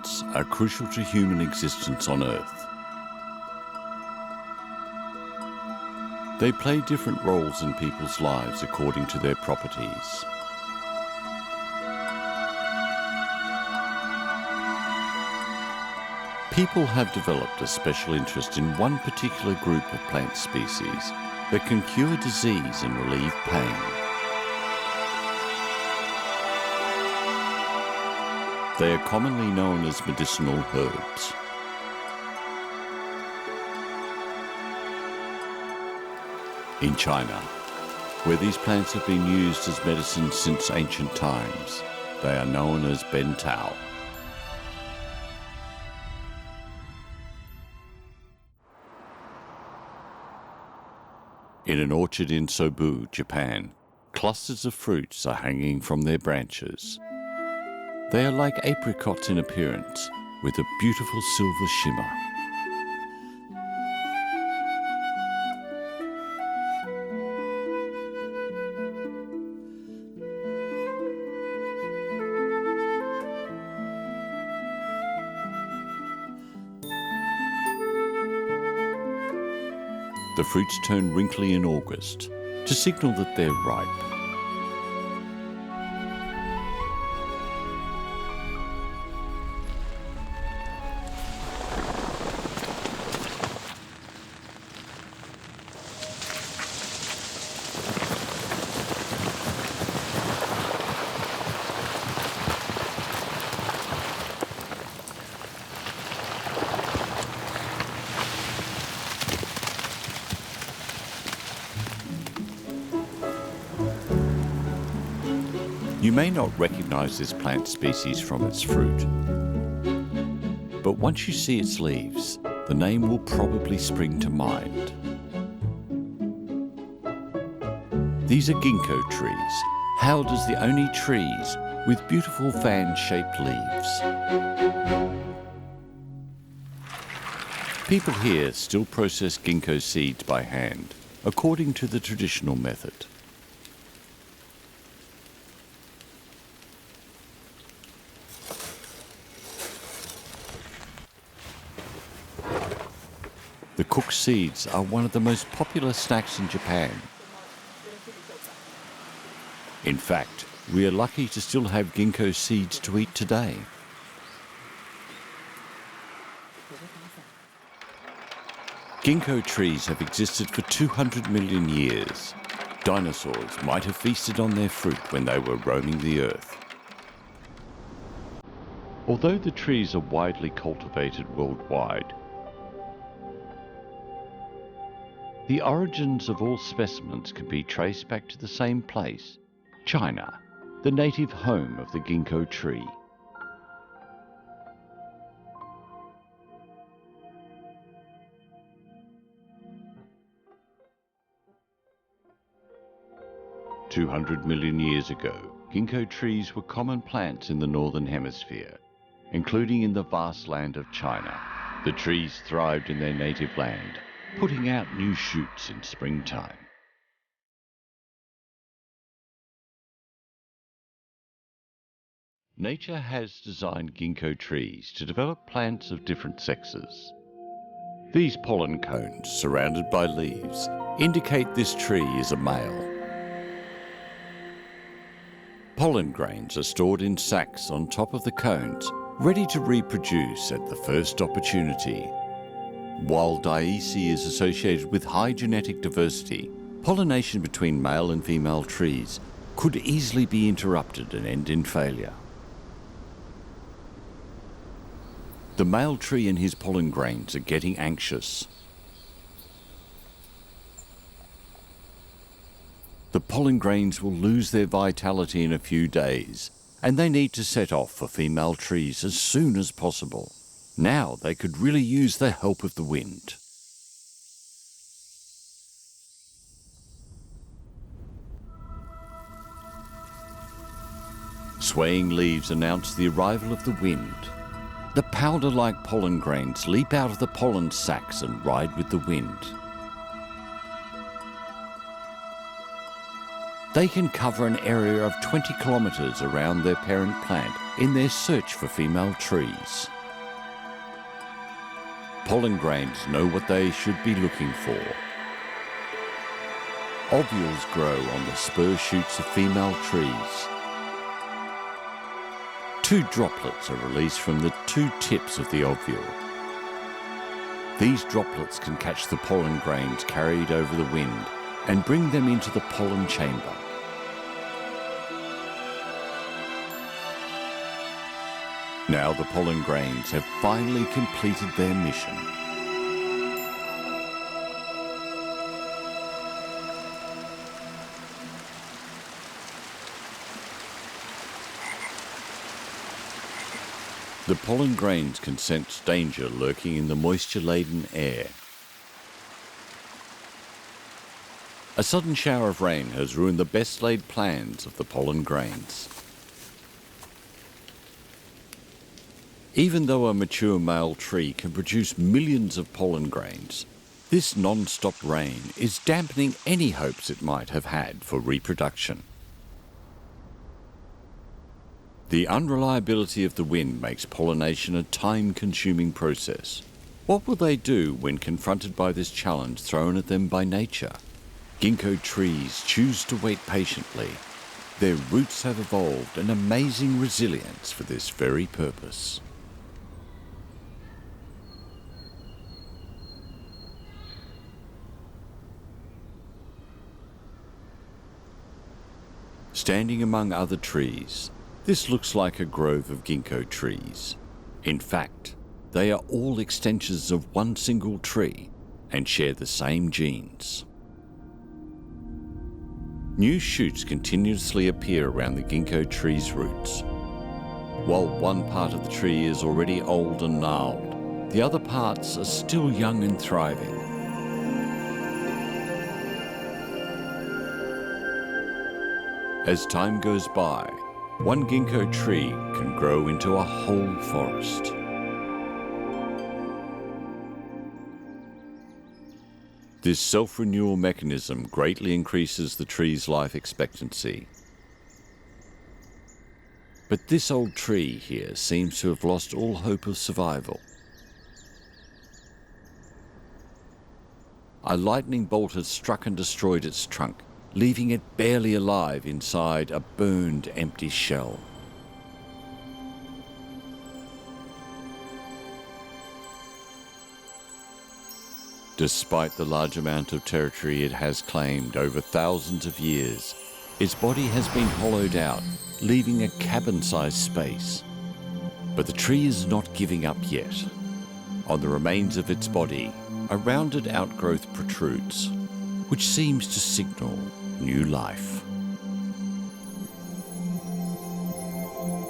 plants are crucial to human existence on Earth. They play different roles in people's lives according to their properties. People have developed a special interest in one particular group of plant species that can cure disease and relieve pain. They are commonly known as medicinal herbs. In China, where these plants have been used as medicine since ancient times, they are known as bentao. In an orchard in Sobu, Japan, clusters of fruits are hanging from their branches. They are like apricots in appearance, with a beautiful silver shimmer. The fruits turn wrinkly in August to signal that they're ripe. You may not recognize this plant species from its fruit, but once you see its leaves, the name will probably spring to mind. These are ginkgo trees, hailed as the only trees with beautiful fan-shaped leaves. People here still process ginkgo seeds by hand, according to the traditional method. The cooked seeds are one of the most popular snacks in Japan. In fact, we are lucky to still have ginkgo seeds to eat today. Ginkgo trees have existed for 200 million years. Dinosaurs might have feasted on their fruit when they were roaming the earth. Although the trees are widely cultivated worldwide, the origins of all specimens can be traced back to the same place, China, the native home of the ginkgo tree. "200 million years ago, ginkgo trees were common plants in the northern hemisphere, including in the vast land of China. The trees thrived in their native land, putting out new shoots in springtime. Nature has designed ginkgo trees to develop plants of different sexes. These pollen cones, surrounded by leaves, indicate this tree is a male. Pollen grains are stored in sacs on top of the cones, ready to reproduce at the first opportunity. While dioecious is associated with high genetic diversity, pollination between male and female trees could easily be interrupted and end in failure. The male tree and his pollen grains are getting anxious. The pollen grains will lose their vitality in a few days, and they need to set off for female trees as soon as possible. Now they could really use the help of the wind. Swaying leaves announce the arrival of the wind. The powder-like pollen grains leap out of the pollen sacs and ride with the wind. They can cover an area of 20 kilometers around their parent plant in their search for female trees. pollen grains know what they should be looking for. Ovules grow on the spur shoots of female trees. 2 droplets are released from the 2 tips of the ovule. These droplets can catch the pollen grains carried over the wind and bring them into the pollen chamber. Now the pollen grains have finally completed their mission. The pollen grains can sense danger lurking in the moisture-laden air. A sudden shower of rain has ruined the best-laid plans of the pollen grains. Even though a mature male tree can produce millions of pollen grains, this non-stop rain is dampening any hopes it might have had for reproduction. The unreliability of the wind makes pollination a time-consuming process. What will they do when confronted by this challenge thrown at them by nature? Ginkgo trees choose to wait patiently. Their roots have evolved an amazing resilience for this very purpose. Standing among other trees, this looks like a grove of ginkgo trees. In fact, they are all extensions of one single tree and share the same genes. New shoots continuously appear around the ginkgo tree's roots. While one part of the tree is already old and gnarled, the other parts are still young and thriving. As time goes by, one ginkgo tree can grow into a whole forest. This self-renewal mechanism greatly increases the tree's life expectancy. But this old tree here seems to have lost all hope of survival. A lightning bolt has struck and destroyed its trunk, leaving it barely alive inside a burned, empty shell. Despite the large amount of territory it has claimed over thousands of years, its body has been hollowed out, leaving a cabin-sized space. But the tree is not giving up yet. On the remains of its body, a rounded outgrowth protrudes, which seems to signal new life.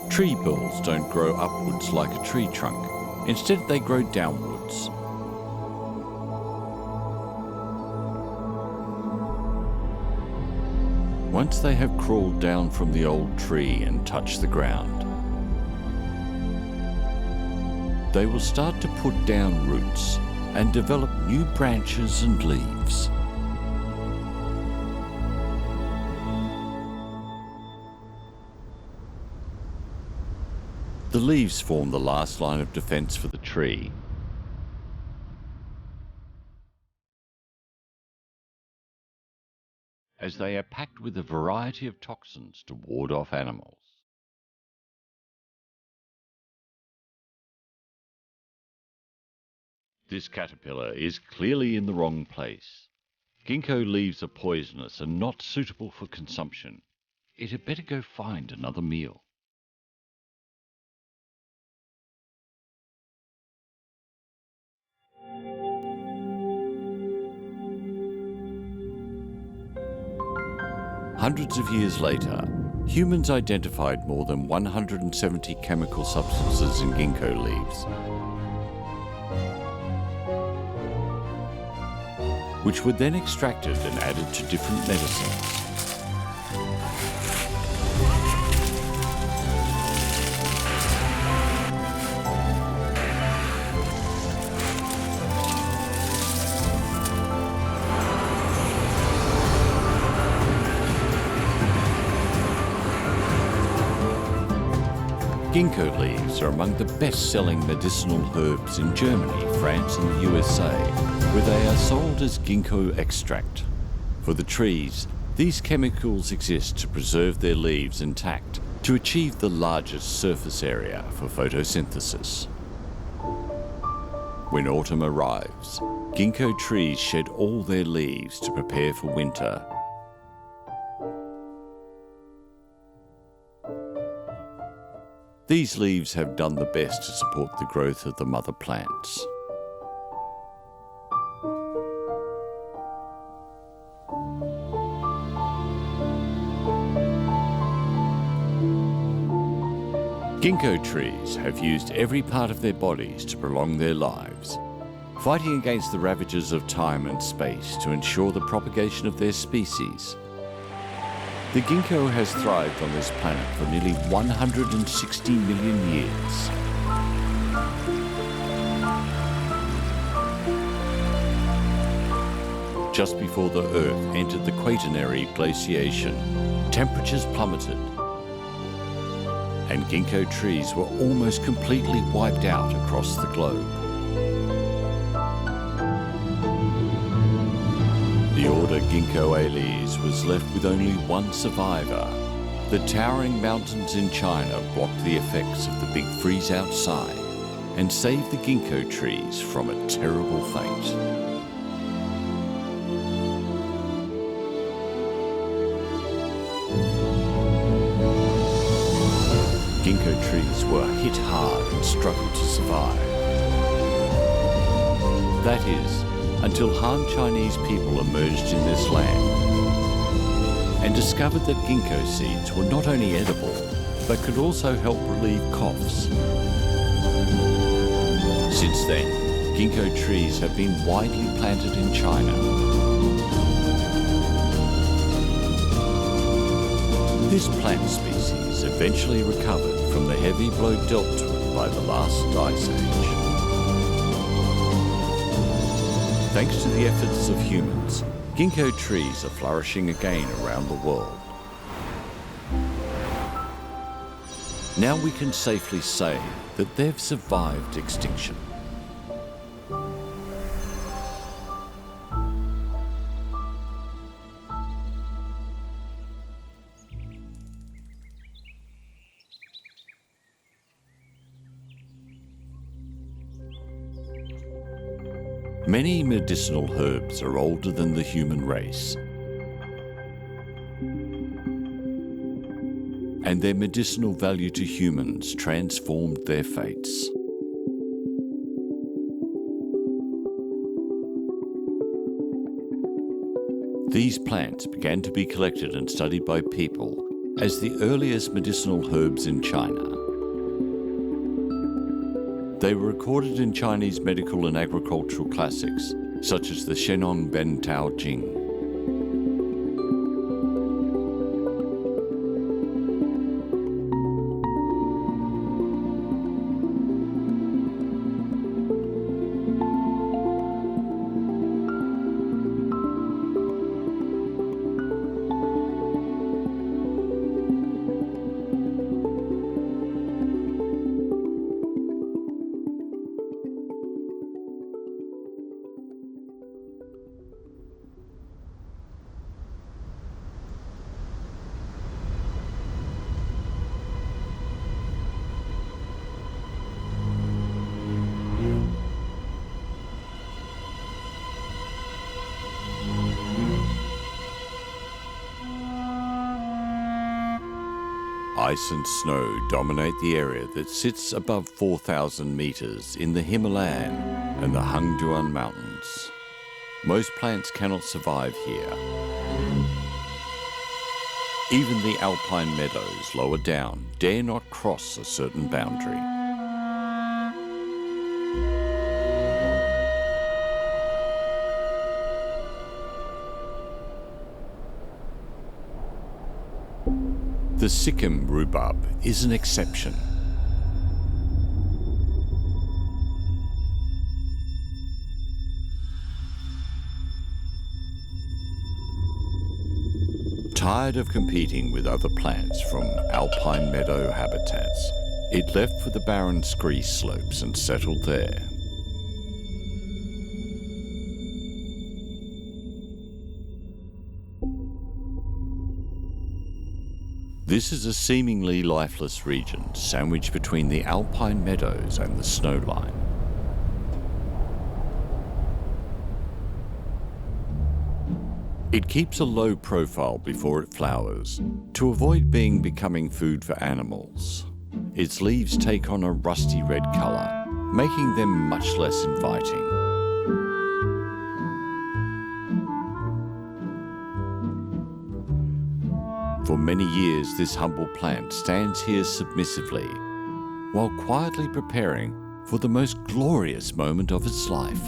Tree burls don't grow upwards like a tree trunk. Instead, they grow downwards. Once they have crawled down from the old tree and touched the ground, they will start to put down roots and develop new branches and leaves. The leaves form the last line of defense for the tree. As they are packed with a variety of toxins to ward off animals. This caterpillar is clearly in the wrong place. Ginkgo leaves are poisonous and not suitable for consumption. It had better go find another meal. Hundreds of years later, humans identified more than 170 chemical substances in ginkgo leaves, which were then extracted and added to different medicines. Ginkgo leaves are among the best-selling medicinal herbs in Germany, France and the USA, where they are sold as ginkgo extract. For the trees, these chemicals exist to preserve their leaves intact to achieve the largest surface area for photosynthesis. When autumn arrives, ginkgo trees shed all their leaves to prepare for winter. These leaves have done the best to support the growth of the mother plants. Ginkgo trees have used every part of their bodies to prolong their lives, fighting against the ravages of time and space to ensure the propagation of their species. The ginkgo has thrived on this planet for nearly 160 million years. Just before the Earth entered the Quaternary glaciation, temperatures plummeted, and ginkgo trees were almost completely wiped out across the globe. The order Ginkgo Leaves was left with only one survivor. The towering mountains in China blocked the effects of the big freeze outside and saved the ginkgo trees from a terrible fate. Ginkgo trees were hit hard and struggled to survive. That is, until Han Chinese people emerged in this land and discovered that ginkgo seeds were not only edible, but could also help relieve coughs. Since then, ginkgo trees have been widely planted in China. This plant species eventually recovered from the heavy blow dealt to it by the last ice age. Thanks to the efforts of humans, ginkgo trees are flourishing again around the world. Now we can safely say that they've survived extinction. Many medicinal herbs are older than the human race, and their medicinal value to humans transformed their fates. These plants began to be collected and studied by people as the earliest medicinal herbs in China. They were recorded in Chinese medical and agricultural classics, such as the Shenong Ben Tao Jing. Ice and snow dominate the area that sits above 4,000 meters in the Himalayan and the Hangduan Mountains. Most plants cannot survive here. Even the alpine meadows lower down dare not cross a certain boundary. The Sikkim Rhubarb is an exception. Tired of competing with other plants from alpine meadow habitats, It left for the barren scree slopes and settled there. This is a seemingly lifeless region sandwiched between the alpine meadows and the snowline. It keeps a low profile before it flowers to avoid becoming food for animals. Its leaves take on a rusty red colour, making them much less inviting. For many years, this humble plant stands here submissively, while quietly preparing for the most glorious moment of its life.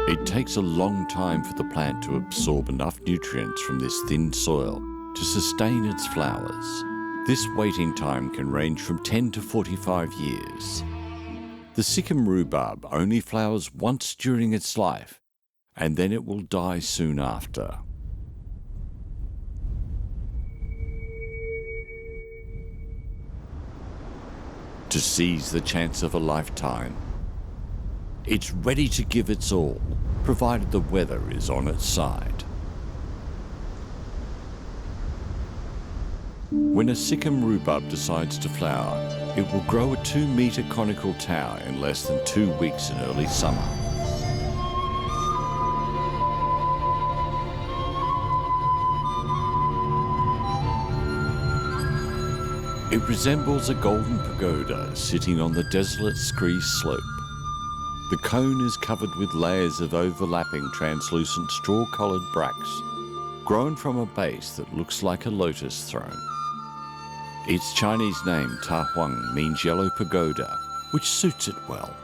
It takes a long time for the plant to absorb enough nutrients from this thin soil to sustain its flowers. This waiting time can range from 10 to 45 years. The Sikkim Rhubarb only flowers once during its life, and then it will die soon after. To seize the chance of a lifetime, it's ready to give its all, provided the weather is on its side. When a Sikkim Rhubarb decides to flower, it will grow a 2-metre conical tower in less than 2 weeks in early summer. It resembles a golden pagoda sitting on the desolate scree slope. The cone is covered with layers of overlapping translucent straw-coloured bracts, grown from a base that looks like a lotus throne. Its Chinese name, Ta Huang, means yellow pagoda, which suits it well.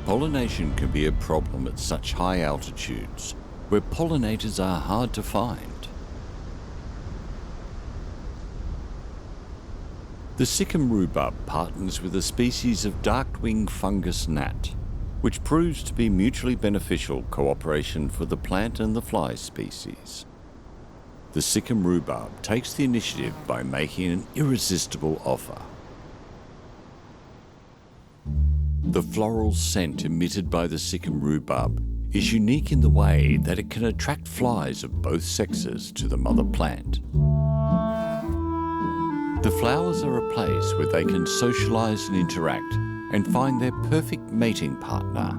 Pollination can be a problem at such high altitudes, where pollinators are hard to find. The Sikkim Rhubarb partners with a species of dark-winged fungus gnat, which proves to be mutually beneficial cooperation for the plant and the fly species. The Sikkim Rhubarb takes the initiative by making an irresistible offer. The floral scent emitted by the Sikkim Rhubarb is unique in the way that it can attract flies of both sexes to the mother plant. The flowers are a place where they can socialise and interact and find their perfect mating partner.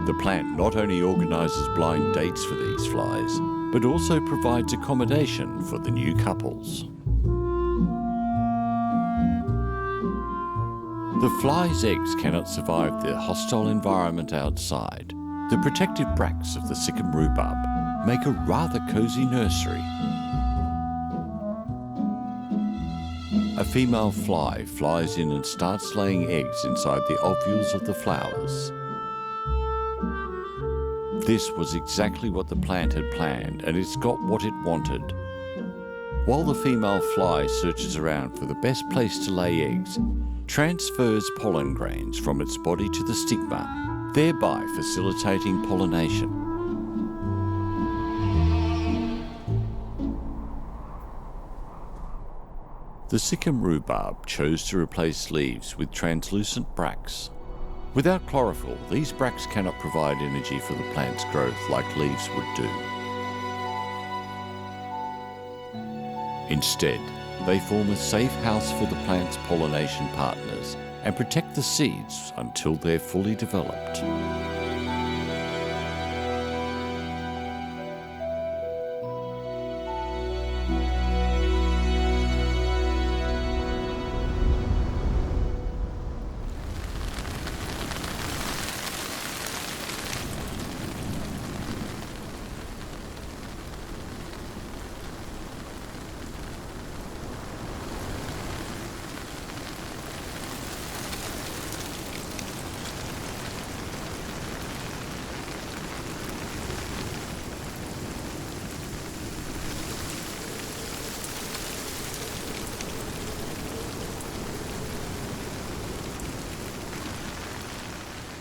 The plant not only organises blind dates for these flies, but also provides accommodation for the new couples. The fly's eggs cannot survive the hostile environment outside. The protective bracts of the Sikkim Rhubarb make a rather cosy nursery. A female fly flies in and starts laying eggs inside the ovules of the flowers. This was exactly what the plant had planned, and it's got what it wanted. While the female fly searches around for the best place to lay eggs, transfers pollen grains from its body to the stigma, thereby facilitating pollination. The Sikkim Rhubarb chose to replace leaves with translucent bracts. Without chlorophyll, these bracts cannot provide energy for the plant's growth like leaves would do. Instead, they form a safe house for the plant's pollination partners and protect the seeds until they're fully developed.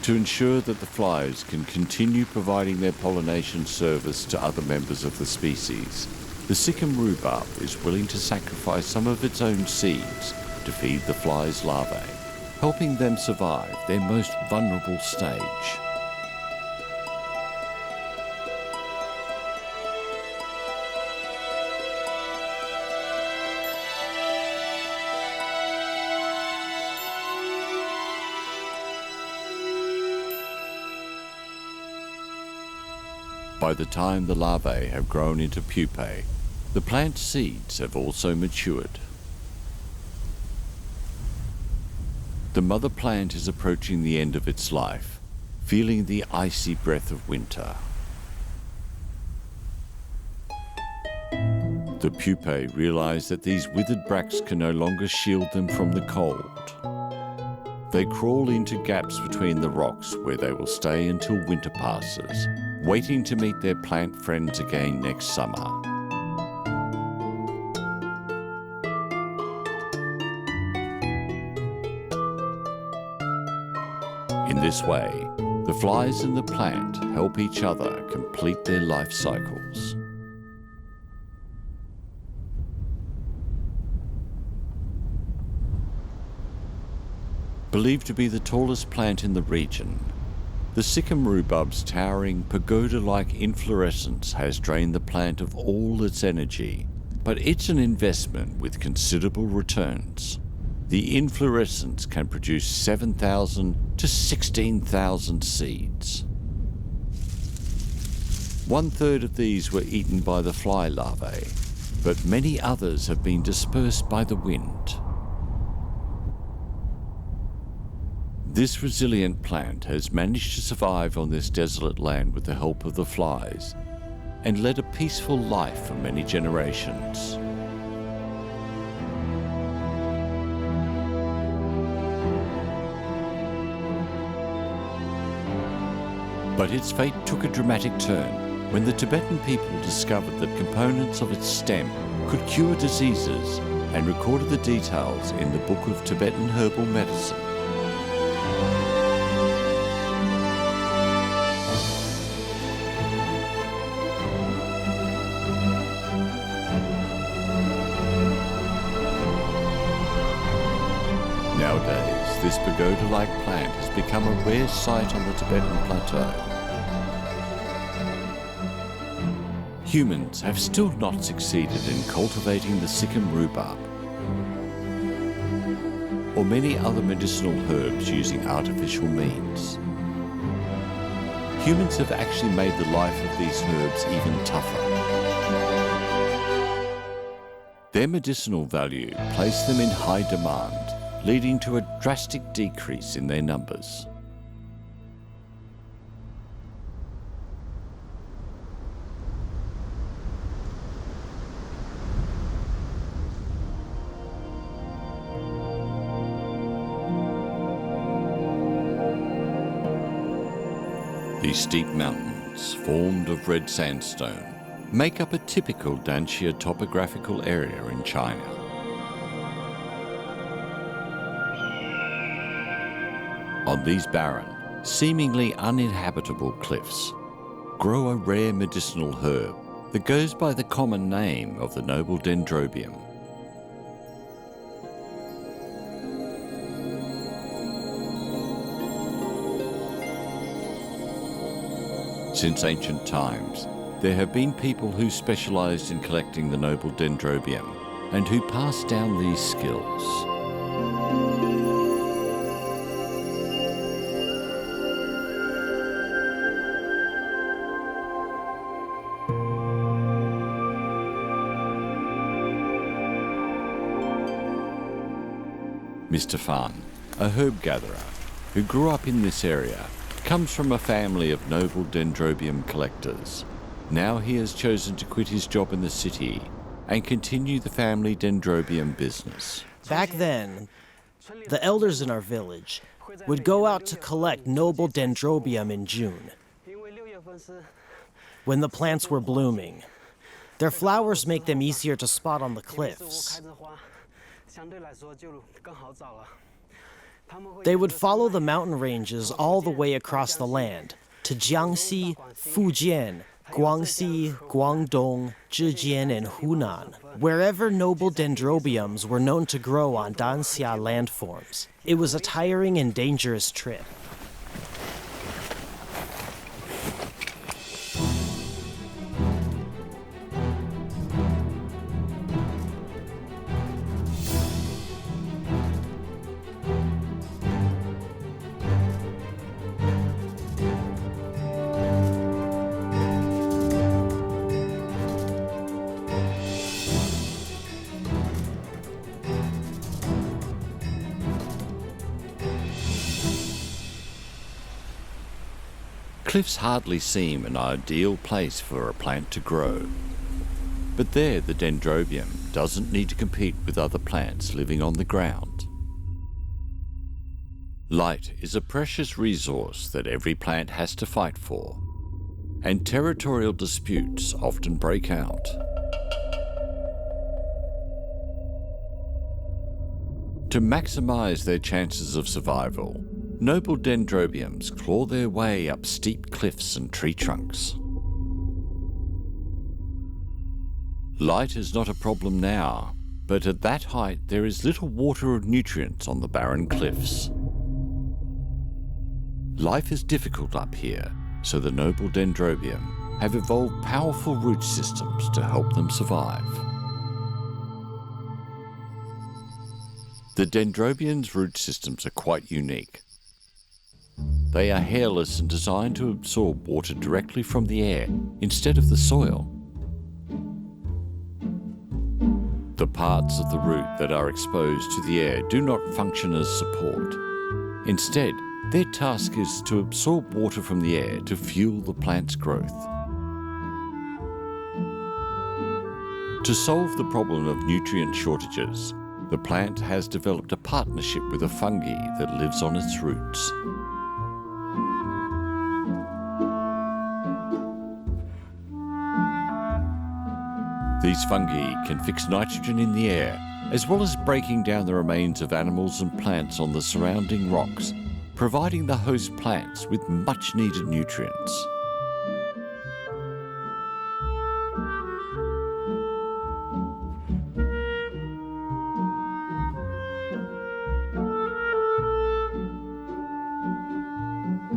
To ensure that the flies can continue providing their pollination service to other members of the species, the Sikkim Rhubarb is willing to sacrifice some of its own seeds to feed the flies' larvae, helping them survive their most vulnerable stage. By the time the larvae have grown into pupae, the plant seeds have also matured. The mother plant is approaching the end of its life, feeling the icy breath of winter. The pupae realize that these withered bracts can no longer shield them from the cold. They crawl into gaps between the rocks where they will stay until winter passes, waiting to meet their plant friends again next summer. In this way, the flies and the plant help each other complete their life cycles. Believed to be the tallest plant in the region, the Sikkim Rhubarb's towering pagoda-like inflorescence has drained the plant of all its energy, but it's an investment with considerable returns. The inflorescence can produce 7,000 to 16,000 seeds. 1/3 of these were eaten by the fly larvae, but many others have been dispersed by the wind. This resilient plant has managed to survive on this desolate land with the help of the flies and led a peaceful life for many generations. But its fate took a dramatic turn when the Tibetan people discovered that components of its stem could cure diseases and recorded the details in the Book of Tibetan Herbal Medicine. Nowadays, this pagoda-like plant has become a rare sight on the Tibetan plateau. Humans have still not succeeded in cultivating the Sikkim Rhubarb or many other medicinal herbs using artificial means. Humans have actually made the life of these herbs even tougher. Their medicinal value placed them in high demand, leading to a drastic decrease in their numbers. These steep mountains, formed of red sandstone, make up a typical Danxia topographical area in China. On these barren, seemingly uninhabitable cliffs, grow a rare medicinal herb that goes by the common name of the noble dendrobium. Since ancient times, there have been people who specialized in collecting the noble dendrobium and who passed down these skills. Mr. Fan, a herb gatherer who grew up in this area, comes from a family of noble dendrobium collectors. Now he has chosen to quit his job in the city and continue the family dendrobium business. Back then, the elders in our village would go out to collect noble dendrobium in June, when the plants were blooming. Their flowers make them easier to spot on the cliffs. They would follow the mountain ranges all the way across the land to Jiangxi, Fujian, Guangxi, Guangdong, Zhejiang, and Hunan, wherever noble dendrobiums were known to grow on Danxia landforms. It was a tiring and dangerous trip. Cliffs hardly seem an ideal place for a plant to grow. But there, the dendrobium doesn't need to compete with other plants living on the ground. Light is a precious resource that every plant has to fight for, and territorial disputes often break out. To maximize their chances of survival, noble dendrobiums claw their way up steep cliffs and tree trunks. Light is not a problem now, but at that height there is little water or nutrients on the barren cliffs. Life is difficult up here, so the noble dendrobium have evolved powerful root systems to help them survive. The dendrobium's root systems are quite unique. They are hairless and designed to absorb water directly from the air instead of the soil. The parts of the root that are exposed to the air do not function as support. Instead, their task is to absorb water from the air to fuel the plant's growth. To solve the problem of nutrient shortages, the plant has developed a partnership with a fungi that lives on its roots. These fungi can fix nitrogen in the air, as well as breaking down the remains of animals and plants on the surrounding rocks, providing the host plants with much-needed nutrients.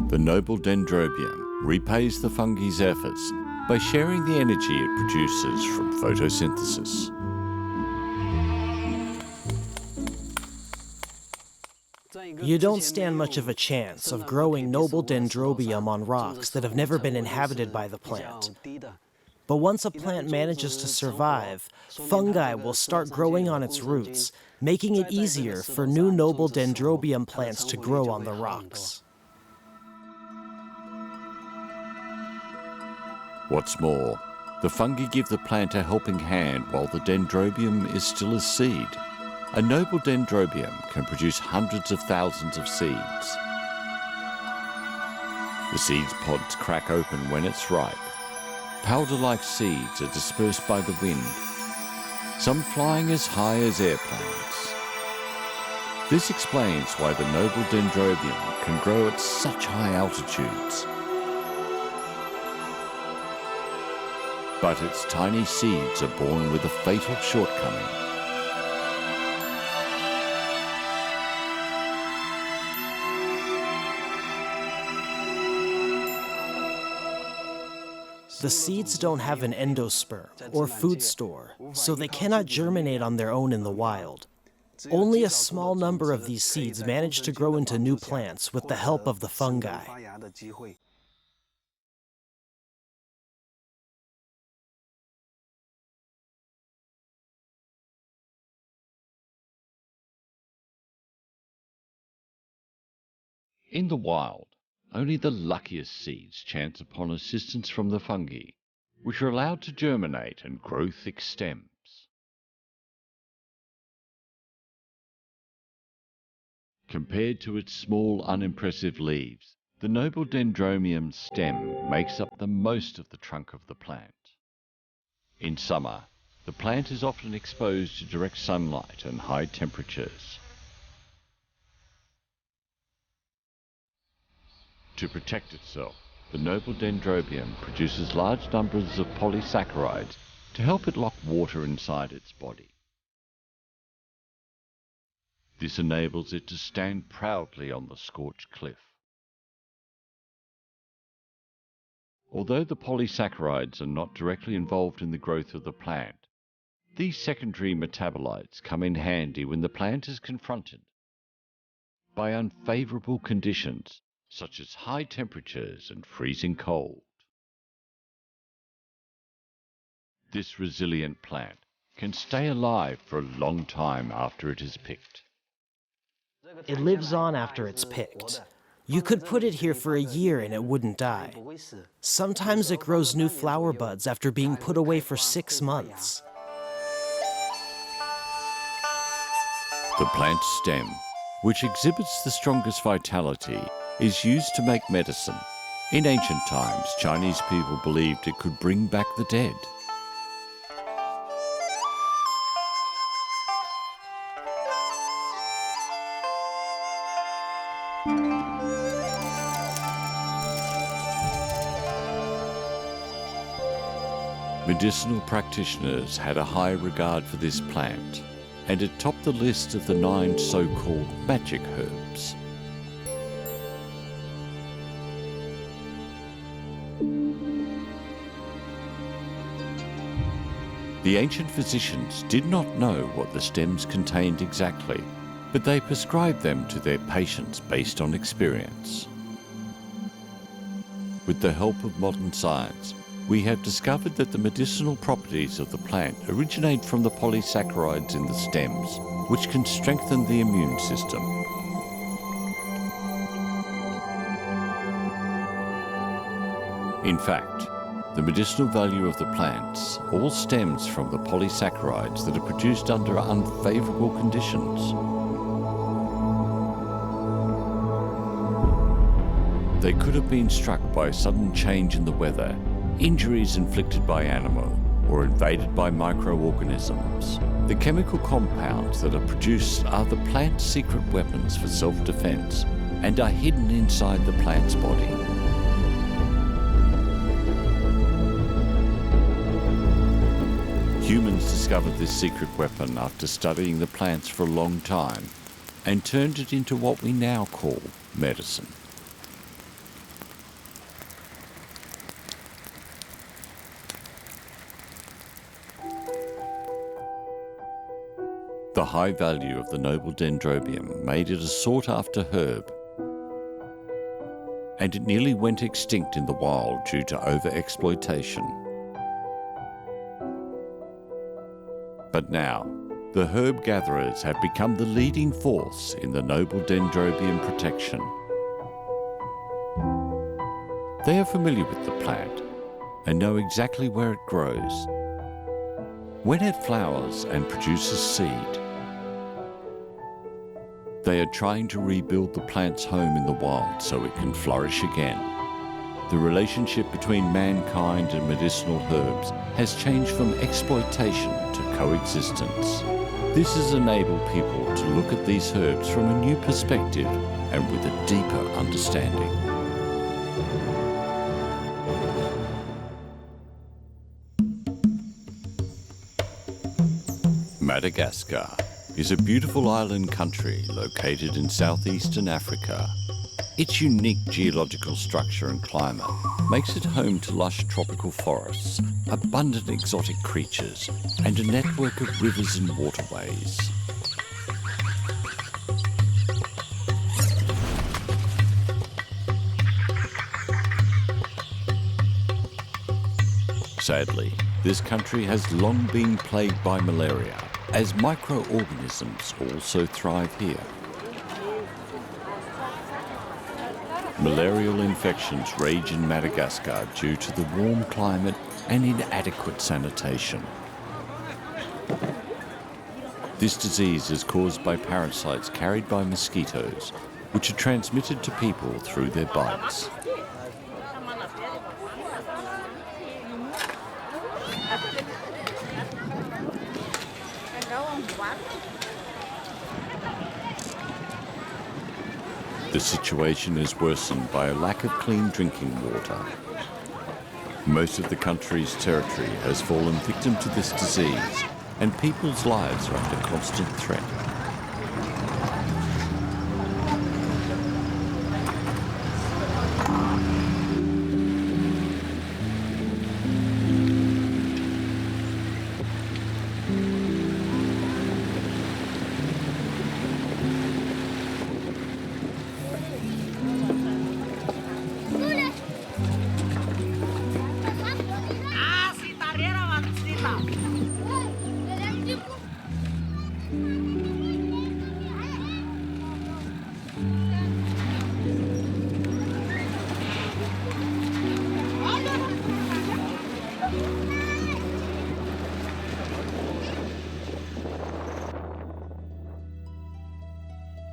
The noble dendrobium repays the fungi's efforts by sharing the energy it produces from photosynthesis. You don't stand much of a chance of growing noble dendrobium on rocks that have never been inhabited by the plant. But once a plant manages to survive, fungi will start growing on its roots, making it easier for new noble dendrobium plants to grow on the rocks. What's more, the fungi give the plant a helping hand while the dendrobium is still a seed. A noble dendrobium can produce hundreds of thousands of seeds. The seed's pods crack open when it's ripe. Powder-like seeds are dispersed by the wind, some flying as high as airplanes. This explains why the noble dendrobium can grow at such high altitudes. But its tiny seeds are born with a fatal shortcoming. The seeds don't have an endosperm or food store, so they cannot germinate on their own in the wild. Only a small number of these seeds manage to grow into new plants with the help of the fungi. In the wild, only the luckiest seeds chance upon assistance from the fungi, which are allowed to germinate and grow thick stems. Compared to its small, unimpressive leaves, the noble dendrobium stem makes up the most of the trunk of the plant. In summer, the plant is often exposed to direct sunlight and high temperatures. To protect itself, the noble dendrobium produces large numbers of polysaccharides to help it lock water inside its body. This enables it to stand proudly on the scorched cliff. Although the polysaccharides are not directly involved in the growth of the plant, these secondary metabolites come in handy when the plant is confronted by unfavorable conditions such as high temperatures and freezing cold. This resilient plant can stay alive for a long time after it is picked. It lives on after it's picked. You could put it here for a year and it wouldn't die. Sometimes it grows new flower buds after being put away for 6 months. The plant's stem, which exhibits the strongest vitality, is used to make medicine. In ancient times, Chinese people believed it could bring back the dead. Medicinal practitioners had a high regard for this plant, and it topped the list of the 9 so-called magic herbs. The ancient physicians did not know what the stems contained exactly, but they prescribed them to their patients based on experience. With the help of modern science, we have discovered that the medicinal properties of the plant originate from the polysaccharides in the stems, which can strengthen the immune system. In fact, the medicinal value of the plants all stems from the polysaccharides that are produced under unfavorable conditions. They could have been struck by a sudden change in the weather, injuries inflicted by animal, or invaded by microorganisms. The chemical compounds that are produced are the plant's secret weapons for self-defense and are hidden inside the plant's body. Humans discovered this secret weapon after studying the plants for a long time and turned it into what we now call medicine. The high value of the noble dendrobium made it a sought-after herb, and it nearly went extinct in the wild due to overexploitation. But now, the herb gatherers have become the leading force in the noble dendrobium protection. They are familiar with the plant and know exactly where it grows, when it flowers and produces seed. They are trying to rebuild the plant's home in the wild so it can flourish again. The relationship between mankind and medicinal herbs has changed from exploitation to coexistence. This has enabled people to look at these herbs from a new perspective and with a deeper understanding. Madagascar is a beautiful island country located in southeastern Africa. Its unique geological structure and climate makes it home to lush tropical forests, abundant exotic creatures, and a network of rivers and waterways. Sadly, this country has long been plagued by malaria, as microorganisms also thrive here. Malarial infections rage in Madagascar due to the warm climate and inadequate sanitation. This disease is caused by parasites carried by mosquitoes, which are transmitted to people through their bites. The The situation is worsened by a lack of clean drinking water. Most of the country's territory has fallen victim to this disease, and people's lives are under constant threat.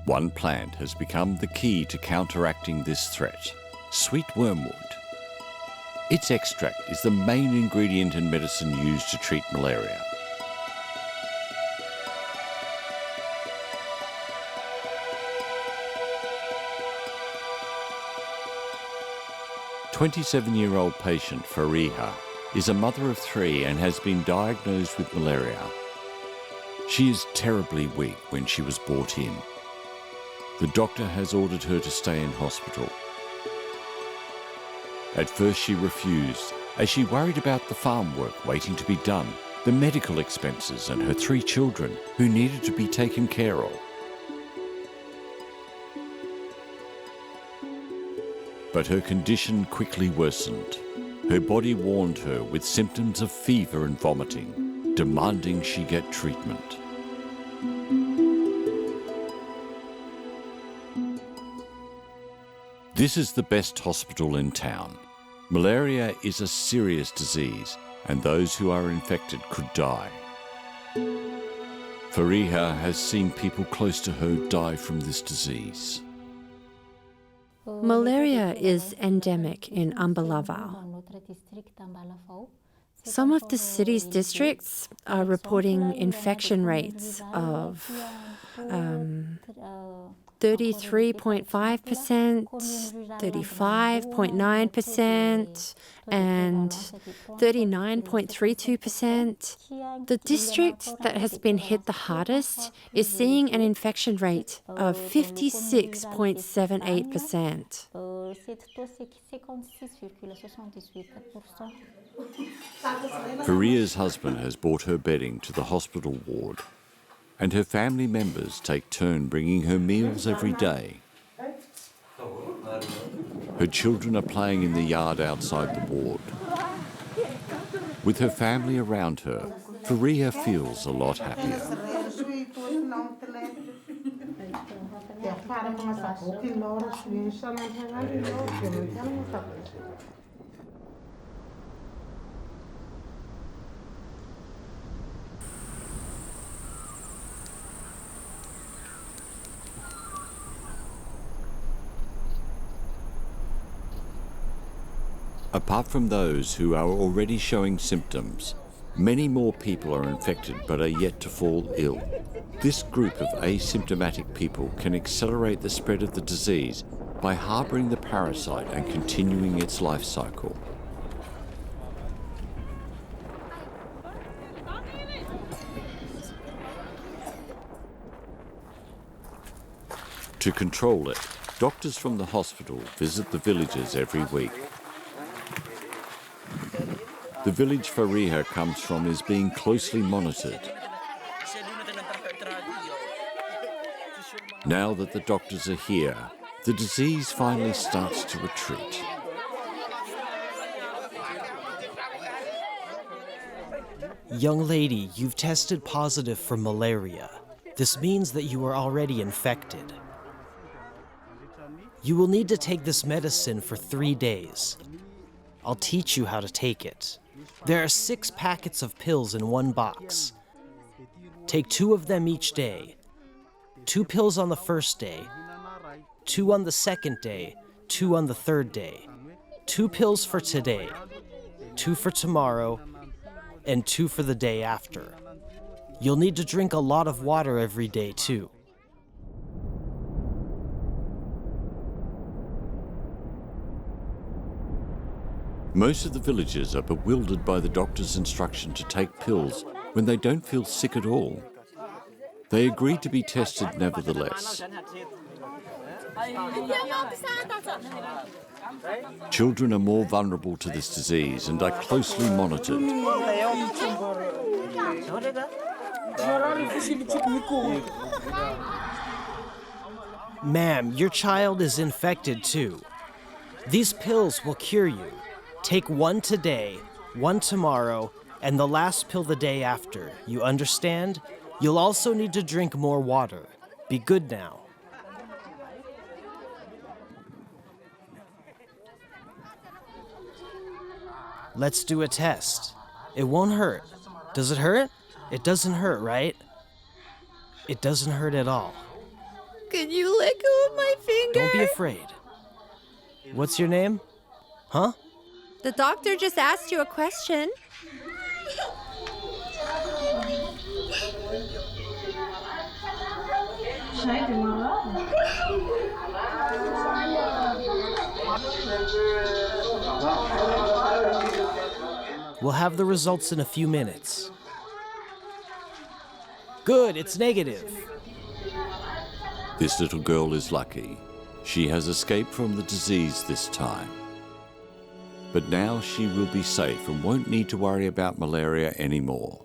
One plant has become the key to counteracting this threat: sweet wormwood. Its extract is the main ingredient in medicine used to treat malaria. A 27-year-old patient, Fariha, is a mother of 3 and has been diagnosed with malaria. She is terribly weak when she was brought in. The doctor has ordered her to stay in hospital. At first she refused, as she worried about the farm work waiting to be done, the medical expenses, and her 3 children who needed to be taken care of. But her condition quickly worsened. Her body warned her with symptoms of fever and vomiting, demanding she get treatment. This is the best hospital in town. Malaria is a serious disease, and those who are infected could die. Fariha has seen people close to her die from this disease. Malaria is endemic in Ambalavao. Some of the city's districts are reporting infection rates of 33.5%, 35.9%, and 39.32%. The district that has been hit the hardest is seeing an infection rate of 56.78%. Fariha's husband has brought her bedding to the hospital ward, and her family members take turn bringing her meals every day. Her children are playing in the yard outside the ward. With her family around her, Fariha feels a lot happier. Apart from those who are already showing symptoms, many more people are infected but are yet to fall ill. This group of asymptomatic people can accelerate the spread of the disease by harboring the parasite and continuing its life cycle. To control it, doctors from the hospital visit the villages every week. The village Fariha comes from is being closely monitored. Now that the doctors are here, the disease finally starts to retreat. Young lady, you've tested positive for malaria. This means that you are already infected. You will need to take this medicine for 3 days. I'll teach you how to take it. There are 6 packets of pills in one box. Take 2 of them each day. 2 pills on the first day, 2 on the second day, 2 on the third day. 2 pills for today, 2 for tomorrow, and 2 for the day after. You'll need to drink a lot of water every day too. Most of the villagers are bewildered by the doctor's instruction to take pills when they don't feel sick at all. They agree to be tested nevertheless. Children are more vulnerable to this disease and are closely monitored. Ma'am, your child is infected too. These pills will cure you. Take one today, one tomorrow, and the last pill the day after. You understand? You'll also need to drink more water. Be good now. Let's do a test. It won't hurt. Does it hurt? It doesn't hurt, right? It doesn't hurt at all. Can you let go of my finger? Don't be afraid. What's your name? Huh? The doctor just asked you a question. We'll have the results in a few minutes. Good, it's negative. This little girl is lucky. She has escaped from the disease this time. But now she will be safe and won't need to worry about malaria anymore.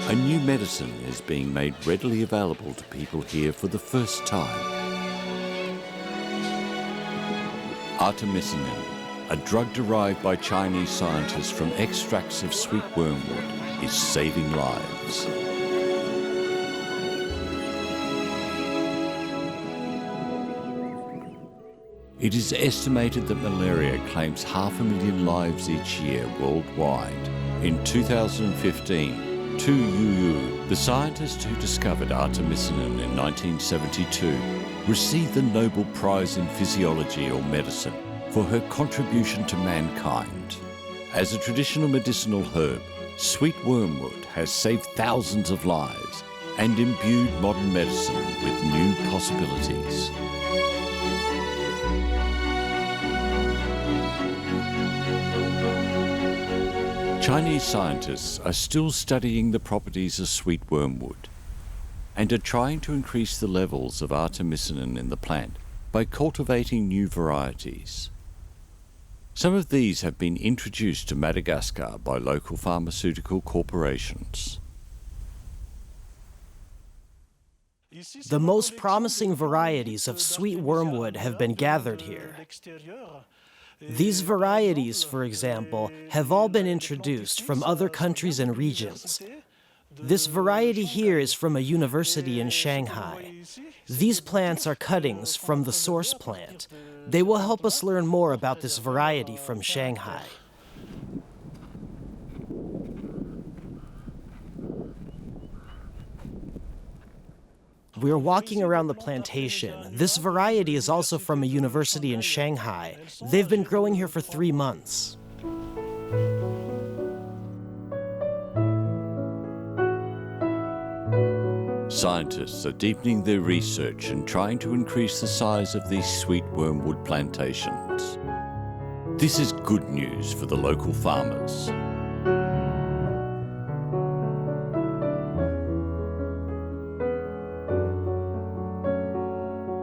A new medicine is being made readily available to people here for the first time. Artemisinin, a drug derived by Chinese scientists from extracts of sweet wormwood, is saving lives. It is estimated that malaria claims 500,000 lives each year worldwide. In 2015, Tu Youyou, the scientist who discovered artemisinin in 1972, received the Nobel Prize in Physiology or Medicine for her contribution to mankind. As a traditional medicinal herb, sweet wormwood has saved thousands of lives and imbued modern medicine with new possibilities. Chinese scientists are still studying the properties of sweet wormwood and are trying to increase the levels of artemisinin in the plant by cultivating new varieties. Some of these have been introduced to Madagascar by local pharmaceutical corporations. The most promising varieties of sweet wormwood have been gathered here. These varieties, for example, have all been introduced from other countries and regions. This variety here is from a university in Shanghai. These plants are cuttings from the source plant. They will help us learn more about this variety from Shanghai. We are walking around the plantation. This variety is also from a university in Shanghai. They've been growing here for 3 months. Scientists are deepening their research and trying to increase the size of these sweet wormwood plantations. This is good news for the local farmers.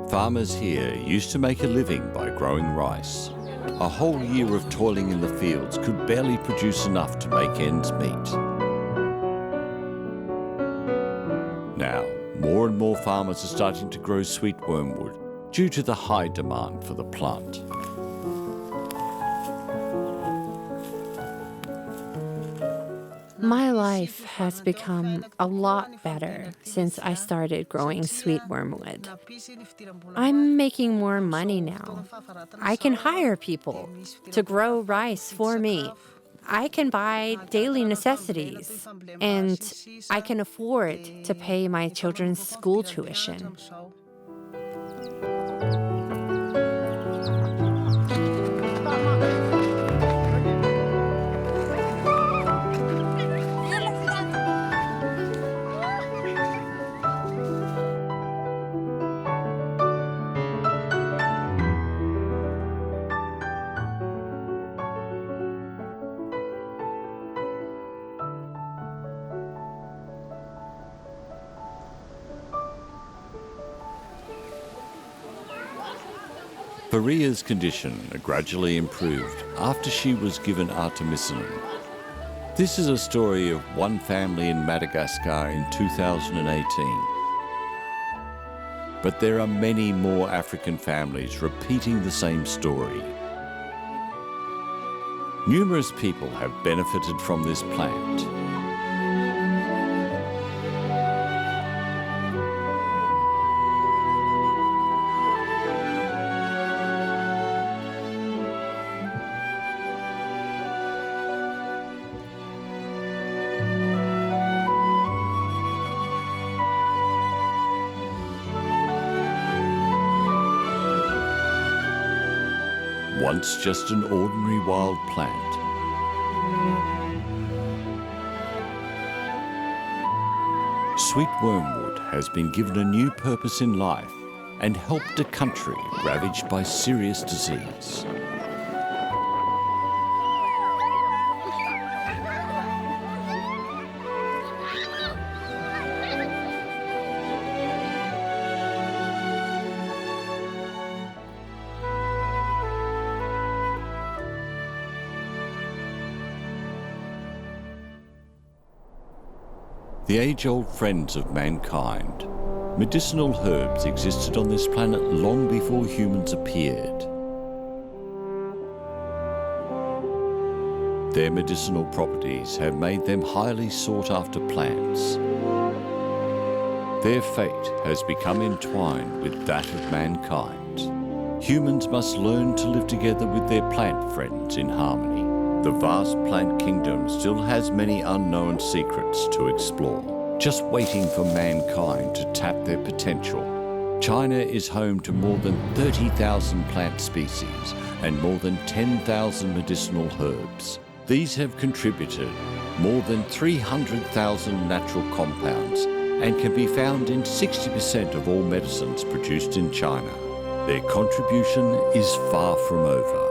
Farmers here used to make a living by growing rice. A whole year of toiling in the fields could barely produce enough to make ends meet. Now, more and more farmers are starting to grow sweet wormwood due to the high demand for the plant. My life has become a lot better since I started growing sweet wormwood. I'm making more money now. I can hire people to grow rice for me. I can buy daily necessities, and I can afford to pay my children's school tuition. Faria's condition gradually improved after she was given artemisinin. This is a story of one family in Madagascar in 2018. But there are many more African families repeating the same story. Numerous people have benefited from this plant. Once just an ordinary wild plant, sweet wormwood has been given a new purpose in life and helped a country ravaged by serious disease. The age-old friends of mankind, medicinal herbs existed on this planet long before humans appeared. Their medicinal properties have made them highly sought-after plants. Their fate has become entwined with that of mankind. Humans must learn to live together with their plant friends in harmony. The vast plant kingdom still has many unknown secrets to explore, just waiting for mankind to tap their potential. China is home to more than 30,000 plant species and more than 10,000 medicinal herbs. These have contributed more than 300,000 natural compounds and can be found in 60% of all medicines produced in China. Their contribution is far from over.